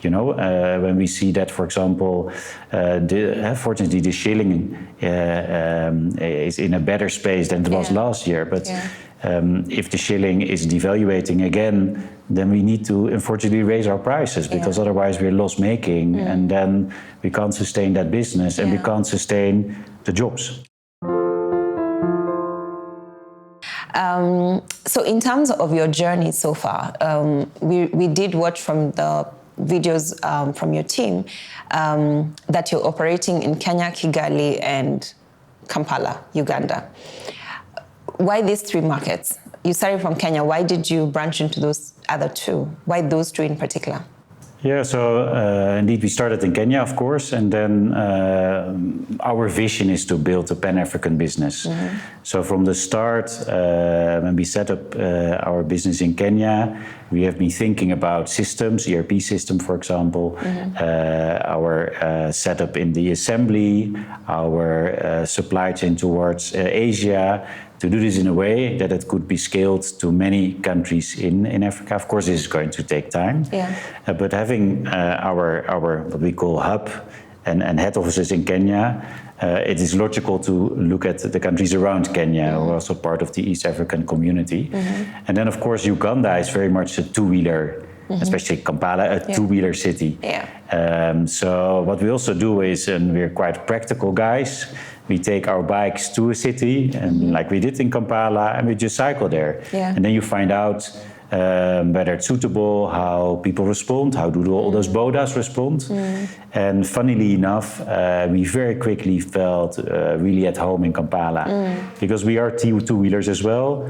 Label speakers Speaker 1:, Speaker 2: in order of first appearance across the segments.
Speaker 1: You know, when we see that, for example, fortunately the shilling is in a better space than it was last year. But if the shilling is devaluating again, then we need to unfortunately raise our prices, because otherwise we're loss-making, and then we can't sustain that business, and we can't sustain the jobs.
Speaker 2: So in terms of your journey so far, we did watch from the videos from your team that you're operating in Kenya, Kigali, and Kampala, Uganda. Why these three markets? You started from Kenya. Why did you branch into those other two? Why those two in particular?
Speaker 1: Yeah, so indeed we started in Kenya, of course, and then our vision is to build a Pan-African business. So from the start, when we set up our business in Kenya, we have been thinking about systems, ERP system, for example, our setup in the assembly, our supply chain towards Asia, to do this in a way that it could be scaled to many countries in Africa. Of course, this is going to take time, but having our what we call hub and head offices in Kenya, it is logical to look at the countries around Kenya, who are also part of the East African community. And then, of course, Uganda is very much a two-wheeler, especially Kampala, a two-wheeler city. So what we also do is, and we're quite practical guys, we take our bikes to a city, and like we did in Kampala, and we just cycle there. And then you find out whether it's suitable, how people respond, how do all those bodas respond. And funnily enough, we very quickly felt really at home in Kampala, because we are two-wheelers as well.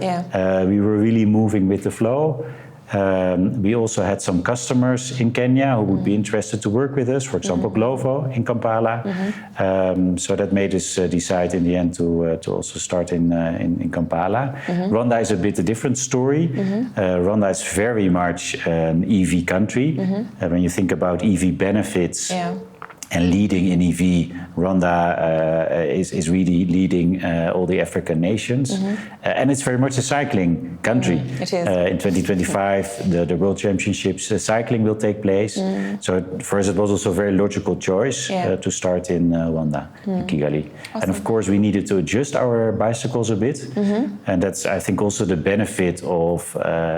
Speaker 1: We were really moving with the flow. We also had some customers in Kenya who would be interested to work with us, for example, Glovo in Kampala. So that made us decide in the end to also start in Kampala. Rwanda is a bit a different story. Rwanda is very much an EV country. When you think about EV benefits, and leading in EV, Rwanda is really leading all the African nations. And it's very much a cycling country.
Speaker 2: It is.
Speaker 1: In 2025, the World Championships cycling will take place. So for us, it was also a very logical choice to start in Rwanda, in Kigali. Awesome. And of course, we needed to adjust our bicycles a bit. And that's, I think, also the benefit of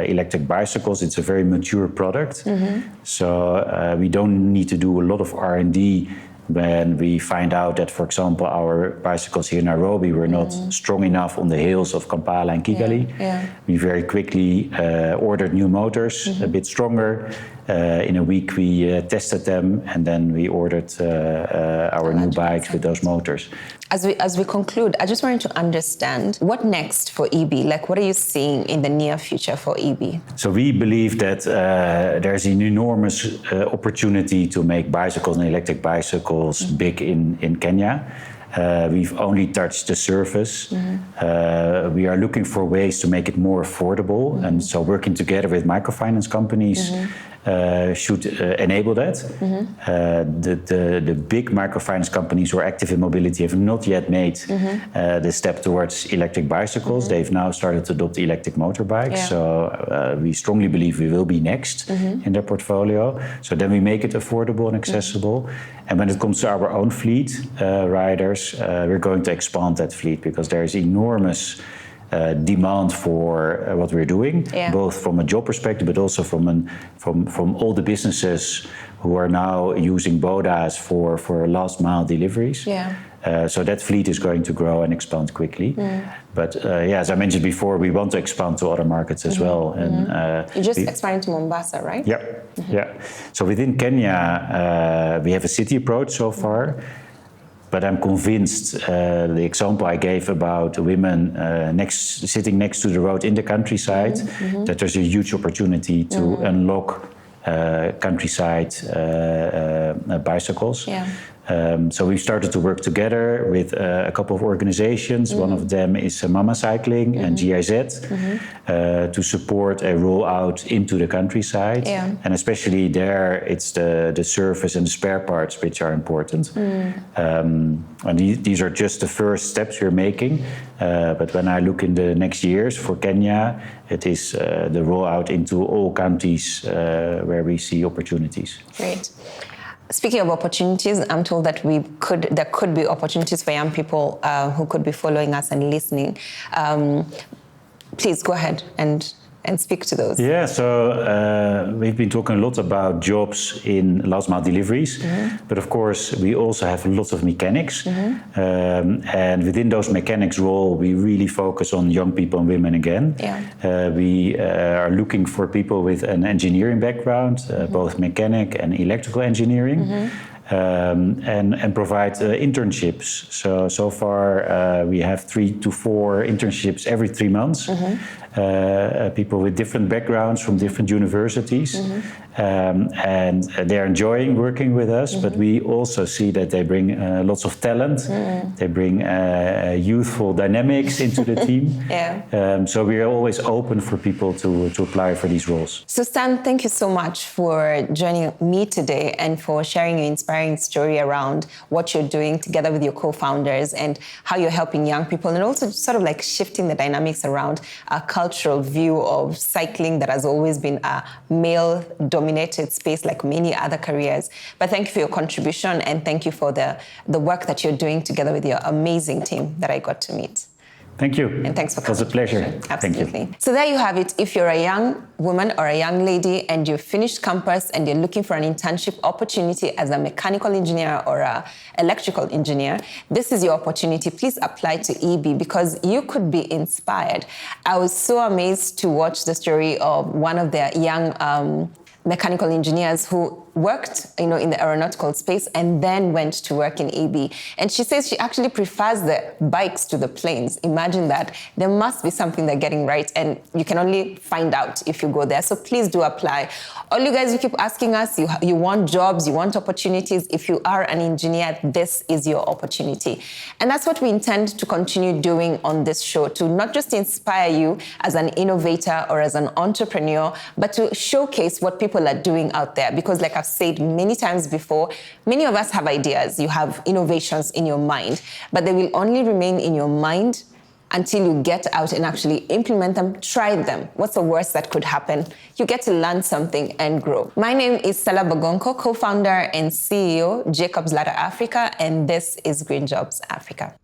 Speaker 1: electric bicycles. It's a very mature product. So we don't need to do a lot of R&D when we find out that, for example, our bicycles here in Nairobi were not strong enough on the hills of Kampala and Kigali. We very quickly ordered new motors, a bit stronger. In a week we tested them, and then we ordered our new bikes with those motors.
Speaker 2: As we conclude, I just wanted to understand what next for eBee? Like, what are you seeing in the near future for eBee?
Speaker 1: So we believe that there's an enormous opportunity to make bicycles and electric bicycles big in Kenya. We've only touched the surface. We are looking for ways to make it more affordable, and so working together with microfinance companies should enable that. The big microfinance companies who are active in mobility have not yet made the step towards electric bicycles. They've now started to adopt electric motorbikes. So we strongly believe we will be next in their portfolio. So then we make it affordable and accessible. And when it comes to our own fleet riders, we're going to expand that fleet, because there is enormous demand for what we're doing, both from a job perspective, but also from all the businesses who are now using bodas for last mile deliveries. So that fleet is going to grow and expand quickly. But as I mentioned before, we want to expand to other markets as well. And
Speaker 2: you just expanded to Mombasa, right?
Speaker 1: So within Kenya, we have a city approach so far. But I'm convinced the example I gave about women sitting next to the road in the countryside, that there's a huge opportunity to unlock countryside bicycles. So we've started to work together with a couple of organizations. One of them is Mama Cycling and GIZ to support a rollout into the countryside.
Speaker 2: Yeah.
Speaker 1: And especially there, it's the service and the spare parts which are important. And these are just the first steps we're making. But when I look in the next years for Kenya, it is the rollout into all counties where we see opportunities.
Speaker 2: Great. Speaking of opportunities, I'm told that there could be opportunities for young people who could be following us and listening. Please go ahead and speak to those.
Speaker 1: Yeah, so we've been talking a lot about jobs in last mile deliveries, but of course we also have lots of mechanics. And within those mechanics role, we really focus on young people and women again.
Speaker 2: Yeah.
Speaker 1: We are looking for people with an engineering background, both mechanic and electrical engineering. And provide internships. So far we have 3 to 4 internships every 3 months. People with different backgrounds from different universities. And they're enjoying working with us, but we also see that they bring lots of talent. They bring youthful dynamics into the team.
Speaker 2: Yeah.
Speaker 1: So we are always open for people to apply for these roles.
Speaker 2: So Stan, thank you so much for joining me today and for sharing your inspiring story around what you're doing together with your co-founders and how you're helping young people, and also sort of like shifting the dynamics around a cultural view of cycling that has always been a male-dominated space like many other careers. But thank you for your contribution, and thank you for the work that you're doing together with your amazing team that I got to meet.
Speaker 1: Thank you.
Speaker 2: And thanks for coming.
Speaker 1: It was a pleasure.
Speaker 2: Absolutely.
Speaker 1: Thank you.
Speaker 2: So there you have it. If you're a young woman or a young lady and you've finished campus and you're looking for an internship opportunity as a mechanical engineer or an electrical engineer, this is your opportunity. Please apply to eBee because you could be inspired. I was so amazed to watch the story of one of their young mechanical engineers who worked, in the aeronautical space and then went to work in eBee. And she says she actually prefers the bikes to the planes. Imagine that. There must be something they're getting right, and you can only find out if you go there. So please do apply. All you guys, you keep asking us, you want jobs, you want opportunities. If you are an engineer, this is your opportunity. And that's what we intend to continue doing on this show, to not just inspire you as an innovator or as an entrepreneur, but to showcase what people are doing out there. Because like I've said many times before, many of us have ideas. You have innovations in your mind, but they will only remain in your mind until you get out and actually implement them, try them. What's the worst that could happen? You get to learn something and grow. My name is Stella Bagonko, co-founder and CEO, Jacobs Ladder Africa, and this is Green Jobs Africa.